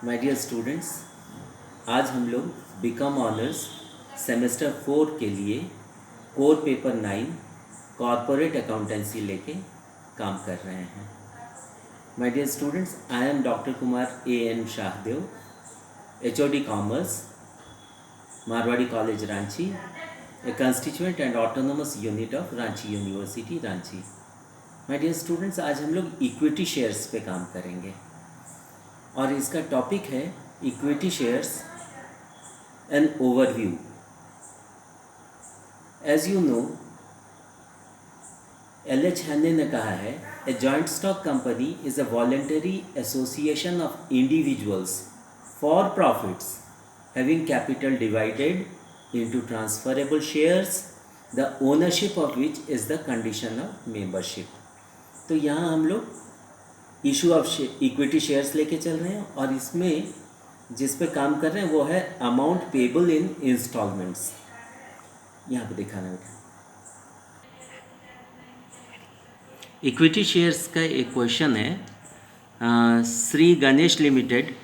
My dear students, आज हम लोग बीकॉम ऑनर्स सेमेस्टर 4 के लिए कोर पेपर 9 कॉरपोरेट अकाउंटेंसी लेके काम कर रहे हैं। My dear students, I am doctor Kumar A.N. Shahdeo, HOD commerce, Marwari college Ranchi, a constituent and autonomous unit of Ranchi university Ranchi. My dear students, आज हम लोग इक्विटी शेयर्स पे काम करेंगे और इसका टॉपिक है equity shares an overview. As you know, L.H. Haney ने कहा है, a joint stock company is a voluntary association of individuals for profits having capital divided into transferable shares, the ownership of which is the condition of membership। तो यहाँ हम लोग issue of equity shares लेके चल रहे हैं और इसमें जिस पे काम कर रहे हैं वो है अमाउंट पेबल इन इंस्टॉलमेंट्स। यहाँ पे दिखाना बेटा। इक्विटी शेयर्स का एक क्वेश्चन है। Shri Ganesh limited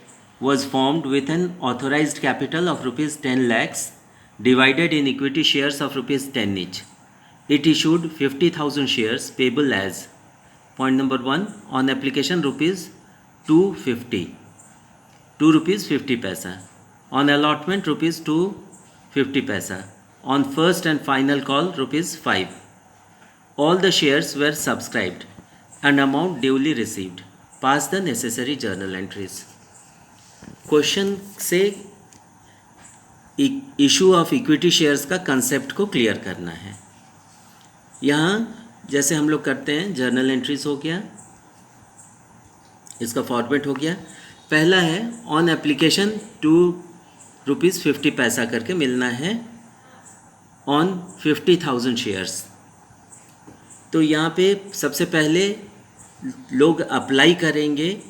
was formed with an authorized capital of ₹10 lakhs divided in equity shares of ₹10 each. It issued 50,000 shares payable as point number 1 on application ₹250, ₹2.50, on allotment ₹2.50, on first and final call ₹5. All the shares were subscribed and amount duly received. Pass the necessary journal entries. Question से issue of equity shares का concept को clear करना है। यहाँ जैसे हम लोग करते हैं, जर्नल एंट्रीज हो गया, इसका फॉर्मेट हो गया। पहला है ऑन एप्लीकेशन ₹2.50 करके मिलना है ऑन 50,000 शेयर्स। तो यहाँ पे सबसे पहले लोग अप्लाई करेंगे,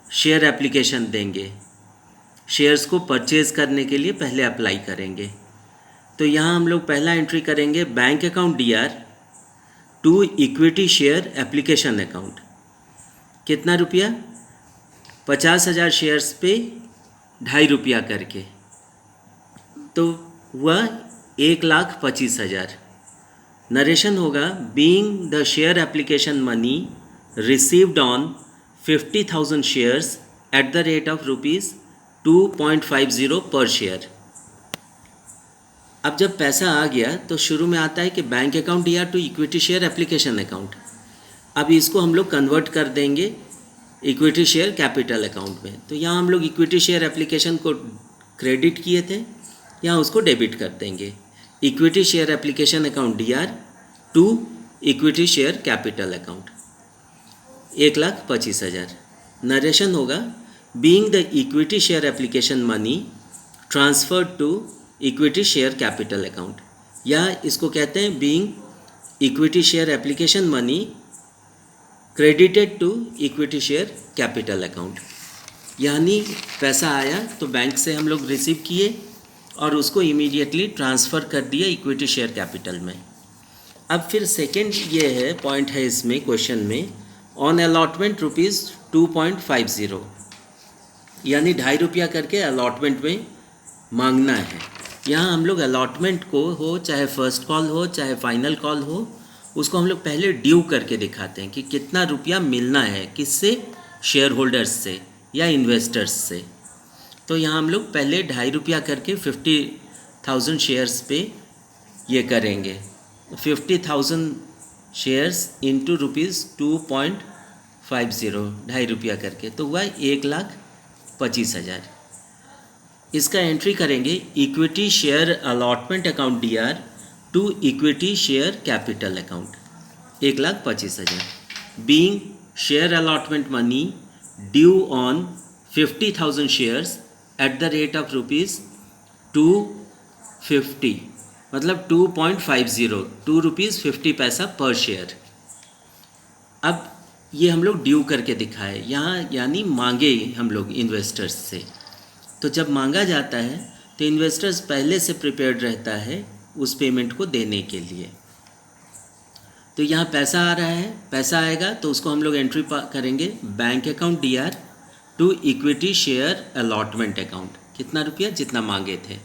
शेयर एप्लीकेशन देंगे, शेयर्स को परचेज़ करने के लिए पहले अप्लाई करेंगे। तो यहाँ हम लोग पहला एंट्री करेंगे bank account DR to equity share application account. कितना रुपया? 50,000 शेयर्स पे ₹2.50 करके, तो वह 1,25,000। नरेशन होगा being the share application money received on 50,000 shares at the rate of ₹2.50 per share। अब जब पैसा आ गया तो शुरू में आता है कि bank account DR to equity share application account. अब इसको हम लोग कन्वर्ट कर देंगे इक्विटी शेयर कैपिटल अकाउंट में। तो यहाँ हम लोग इक्विटी शेयर एप्लीकेशन को क्रेडिट किए थे, यहाँ उसको डेबिट कर देंगे। Equity share application account DR to equity share capital account 1,25,000। Narration होगा being the equity share application money transferred to equity share capital account, या इसको कहते हैं being equity share application money credited to equity share capital account. यानी पैसा आया तो bank से हम लोग रिसीव किए और उसको इमीडिएटली ट्रांसफ़र कर दिया इक्विटी शेयर कैपिटल में। अब फिर सेकेंड ये है पॉइंट है इसमें क्वेश्चन में, ऑन अलॉटमेंट ₹2.50, यानी ₹2.50 करके अलॉटमेंट में मांगना है। यहाँ हम लोग अलॉटमेंट को हो चाहे फर्स्ट कॉल हो चाहे फाइनल कॉल हो, उसको हम लोग पहले ड्यू करके दिखाते हैं कि कितना रुपया मिलना है, किससे? शेयर होल्डर्स से या इन्वेस्टर्स से। तो यहाँ हम लोग पहले ₹2.50 करके 50,000 शेयर्स पे ये करेंगे। 50,000 शेयर्स इंटू ₹2.50, ₹2.50 करके, तो हुआ 1,25,000। इसका एंट्री करेंगे equity share allotment account DR to equity share capital account 1,25,000। Being share allotment money due on 50,000 shares at the rate of ₹2.50, मतलब 2.50, ₹2.50 पर शेयर। अब ये हम लोग ड्यू करके दिखाए यहाँ, यानी मांगे हम लोग इन्वेस्टर्स से। तो जब मांगा जाता है तो इन्वेस्टर्स पहले से प्रिपेयर्ड रहता है उस पेमेंट को देने के लिए। तो यहाँ पैसा आ रहा है, पैसा आएगा तो उसको हम लोग एंट्री करेंगे bank account DR to equity share allotment account. कितना रुपया? जितना मांगे थे,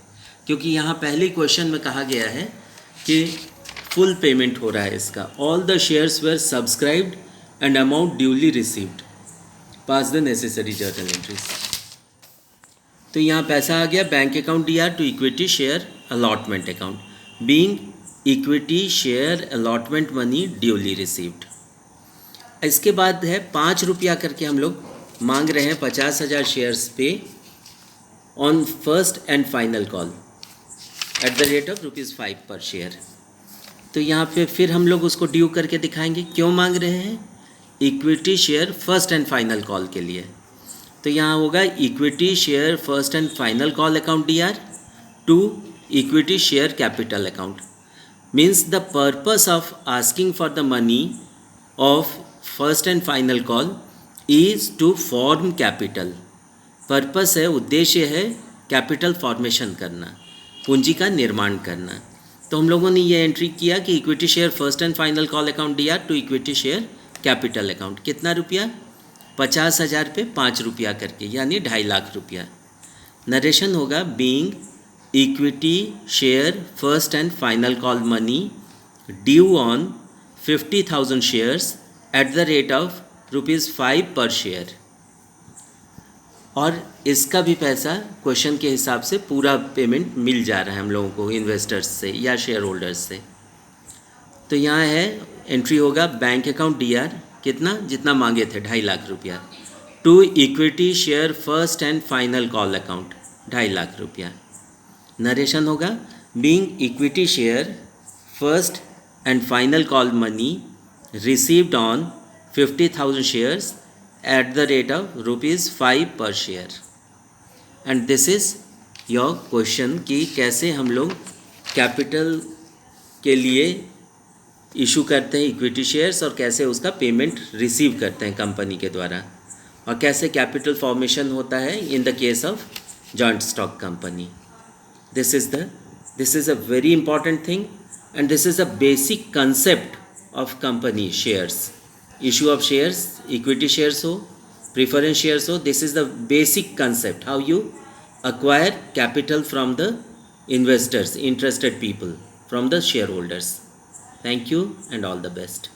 क्योंकि यहाँ पहले क्वेश्चन में कहा गया है कि फुल पेमेंट हो रहा है इसका। All the shares were subscribed and amount duly received, pass the necessary journal entries. तो यहाँ पैसा आ गया bank account DR to equity share allotment account, being equity share allotment money duly received. इसके बाद है 5 रुपया करके हम लोग मांग रहे हैं 50,000 शेयर्स पे on first and final call at the rate of ₹5 पर शेयर। तो यहाँ पे फिर हम लोग उसको ड्यू करके दिखाएंगे क्यों मांग रहे हैं। Equity share first and final call के लिए, तो यहाँ होगा equity share first and final call account DR to equity share capital account. Means the purpose of asking for the money of first and final call is to form capital. Purpose है, उद्देश्य है capital formation करना, पूंजी का निर्माण करना। तो हम लोगों ने ये एंट्री किया कि equity share first and final call account DR to equity share capital account. कितना रुपया? 50,000 पे 5 रुपया करके, यानी 2.5 लाख रुपया। नरेशन होगा being equity share first and final call money due on 50,000 shares at the rate of ₹5 पर शेयर। और इसका भी पैसा क्वेश्चन के हिसाब से पूरा पेमेंट मिल जा रहा है हम लोगों को इन्वेस्टर्स से या शेयर होल्डर्स से। तो यहाँ है एंट्री होगा बैंक अकाउंट DR, कितना? जितना मांगे थे 2.5 लाख रुपया, to equity share first and final call account 2.5 lakh रुपया। नरेशन होगा being equity share first and final call money received on 50,000 shares at the rate of ₹5 per share। and this is your question कि कैसे हम लोग capital के लिए issue करते हैं इक्विटी शेयर्स और कैसे उसका पेमेंट रिसीव करते हैं कंपनी के द्वारा, और कैसे कैपिटल फॉर्मेशन होता है in the case of joint stock company. This is a very important thing and this is a basic concept of company shares. issue of shares, equity shares हो, preference shares हो, this is the basic concept how you acquire capital from the investors, interested people, from the shareholders. Thank you and all the best.